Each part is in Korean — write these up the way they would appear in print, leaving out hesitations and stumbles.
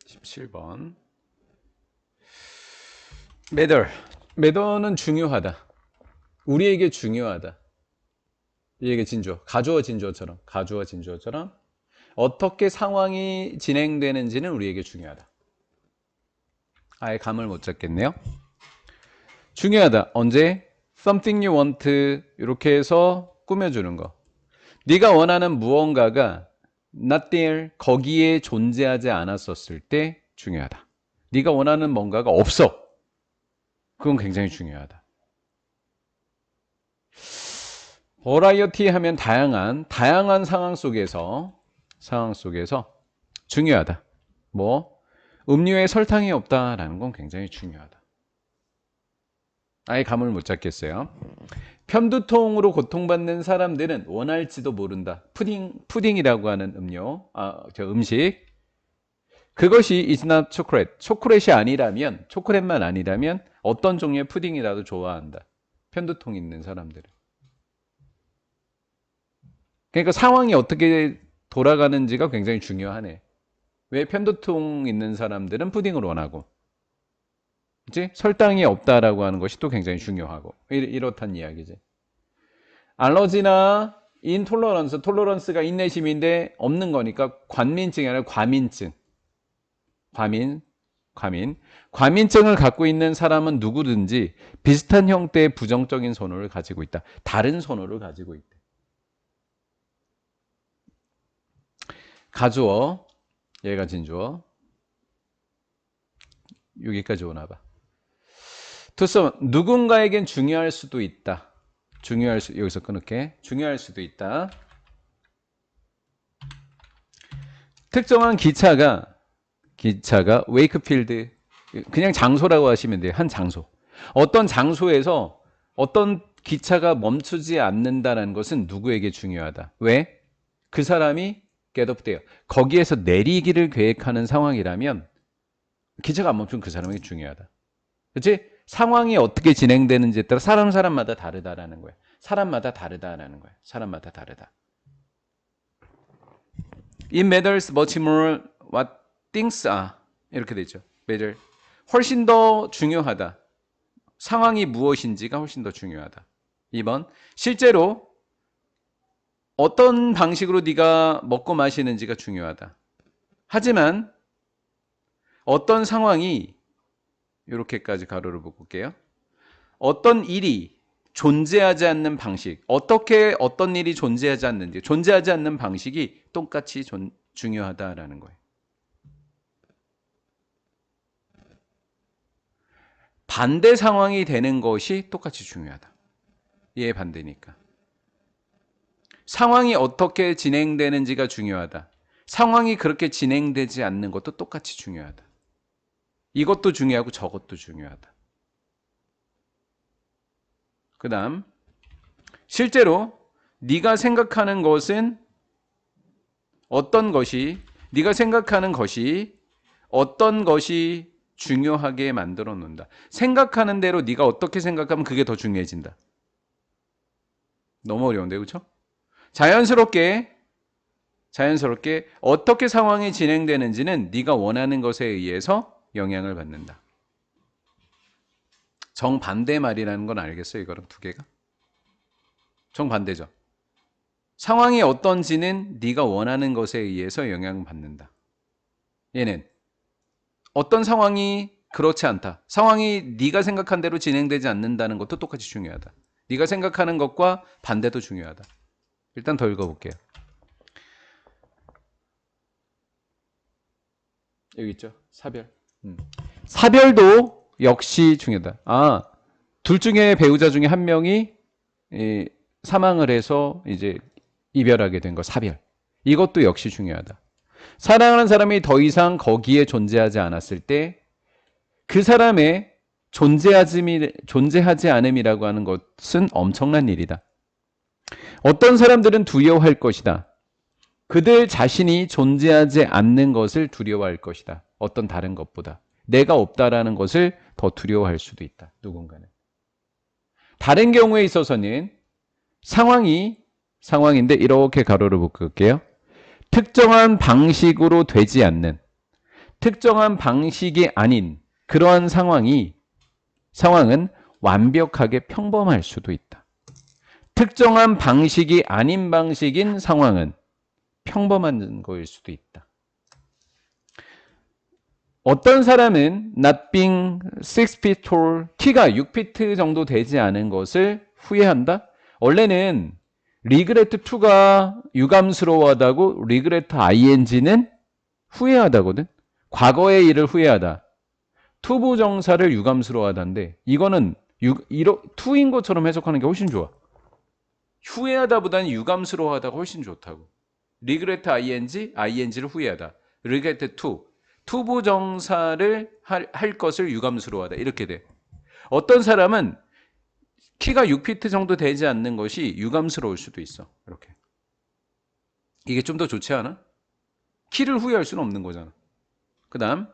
17번. 매더는 중요하다. 우리에게 중요하다. 이게 진주어. 가주어 진주어처럼 어떻게 상황이 진행되는지는 우리에게 중요하다. 아예 감을 못 잡겠네요. 중요하다. 언제? Something you want 이렇게 해서 꾸며주는 거. 네가 원하는 무언가가 not there, 거기에 존재하지 않았었을 때 중요하다. 네가 원하는 뭔가가 없어. 그건 굉장히 중요하다. 버라이어티 하면 다양한 상황 속에서 중요하다. 뭐 음료에 설탕이 없다라는 건 굉장히 중요하다. 아예 감을 못 잡겠어요. 편두통으로 고통받는 사람들은 원할지도 모른다. 푸딩이라고 하는 음식. 그것이 is not chocolate. 초콜릿만 아니라면 어떤 종류의 푸딩이라도 좋아한다. 편두통 있는 사람들은. 그러니까 상황이 어떻게 돌아가는지가 굉장히 중요하네. 왜 편두통 있는 사람들은 푸딩을 원하고, 그치? 설탕이 없다라고 하는 것이 또 굉장히 중요하고, 이렇단 이야기지. 알러지나 톨러런스가 인내심인데 없는 거니까 관민증이 아니라 과민증. 과민증을 갖고 있는 사람은 누구든지 비슷한 형태의 부정적인 선호를 가지고 있다. 다른 선호를 가지고 있다. 가주어, 얘가 진주어. 여기까지 오나 봐. 누군가에겐 중요할 수도 있다. 여기서 끊을게. 중요할 수도 있다. 특정한 기차가 웨이크필드, 그냥 장소라고 하시면 돼요. 한 장소. 어떤 장소에서 어떤 기차가 멈추지 않는다는 것은 누구에게 중요하다. 왜? 그 사람이 get up there. 거기에서 내리기를 계획하는 상황이라면 기차가 안 멈추면 그 사람에게 중요하다. 그렇지? 상황이 어떻게 진행되는지에 따라 사람마다 다르다라는 거야. 사람마다 다르다라는 거야. 사람마다 다르다. It matters much more what things are. 이렇게 되죠. matter. 훨씬 더 중요하다. 상황이 무엇인지가 훨씬 더 중요하다. 2번. 실제로 어떤 방식으로 네가 먹고 마시는지가 중요하다. 하지만 어떤 상황이 이렇게까지 가로를 묶을게요. 어떤 일이 존재하지 않는 방식, 어떻게 어떤 일이 존재하지 않는지, 존재하지 않는 방식이 똑같이 중요하다라는 거예요. 반대 상황이 되는 것이 똑같이 중요하다. 얘의 반대니까. 상황이 어떻게 진행되는지가 중요하다. 상황이 그렇게 진행되지 않는 것도 똑같이 중요하다. 이것도 중요하고 저것도 중요하다. 그 다음, 실제로 네가 생각하는 것은 네가 생각하는 것이 어떤 것이 중요하게 만들어 놓는다. 생각하는 대로 네가 어떻게 생각하면 그게 더 중요해진다. 너무 어려운데, 그렇죠? 자연스럽게 어떻게 상황이 진행되는지는 네가 원하는 것에 의해서 영향을 받는다. 정반대 말이라는 건 알겠어요? 이거랑 두 개가? 정반대죠. 상황이 어떤지는 네가 원하는 것에 의해서 영향을 받는다. 얘는 어떤 상황이 그렇지 않다. 상황이 네가 생각한 대로 진행되지 않는다는 것도 똑같이 중요하다. 네가 생각하는 것과 반대도 중요하다. 일단 더 읽어볼게요. 여기 있죠. 사별. 사별도 역시 중요하다. 둘 중에 배우자 중에 한 명이 사망을 해서 이제 이별하게 된 거, 사별. 이것도 역시 중요하다. 사랑하는 사람이 더 이상 거기에 존재하지 않았을 때 그 사람의 존재하지 않음이라고 하는 것은 엄청난 일이다. 어떤 사람들은 두려워할 것이다. 그들 자신이 존재하지 않는 것을 두려워할 것이다. 어떤 다른 것보다. 내가 없다라는 것을 더 두려워할 수도 있다. 누군가는. 다른 경우에 있어서는 상황인데 이렇게 가로를 묶을게요. 특정한 방식으로 되지 않는, 특정한 방식이 아닌 그러한 상황은 완벽하게 평범할 수도 있다. 특정한 방식이 아닌 방식인 상황은 평범한 거일 수도 있다. 어떤 사람은 not being 6 feet tall, 키가 6피트 정도 되지 않은 것을 후회한다? 원래는 regret to가 유감스러워하다고 regret ing는 후회하다거든. 과거의 일을 후회하다. 투부정사를 유감스러워하다인데 이거는 to인 것처럼 해석하는 게 훨씬 좋아. 후회하다보다는 유감스러워하다가 훨씬 좋다고. regret ing를 후회하다. regret to. 투부정사를 할 것을 유감스러워하다. 이렇게 돼. 어떤 사람은 키가 6피트 정도 되지 않는 것이 유감스러울 수도 있어. 이렇게. 이게 좀 더 좋지 않아? 키를 후회할 수는 없는 거잖아. 그 다음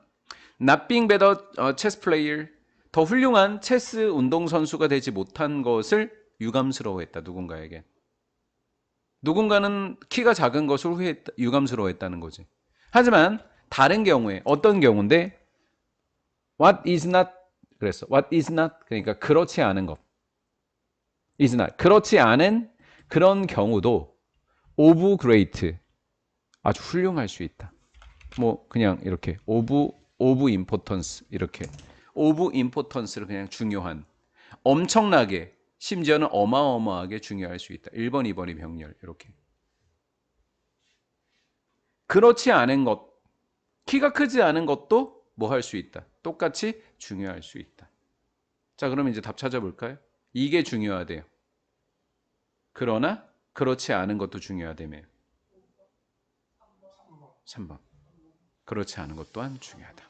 not being better chess player. 더 훌륭한 체스 운동선수가 되지 못한 것을 유감스러워했다. 누군가에게. 누군가는 키가 작은 것을 유감스러워했다는 거지. 하지만 다른 경우에 어떤 경우인데 what is not 그랬어. what is not 그러니까 그렇지 않은 것. is not 그렇지 않은 그런 경우도 of great 아주 훌륭할 수 있다. 뭐 그냥 이렇게 of importance 이렇게 of importance를 그냥 중요한 엄청나게 심지어는 어마어마하게 중요할 수 있다. 1번, 2번이 병렬 이렇게. 그렇지 않은 것 키가 크지 않은 것도 뭐 할 수 있다. 똑같이 중요할 수 있다. 자, 그럼 이제 답 찾아볼까요? 이게 중요하대요. 그러나 그렇지 않은 것도 중요하다며. 3번. 그렇지 않은 것 또한 중요하다.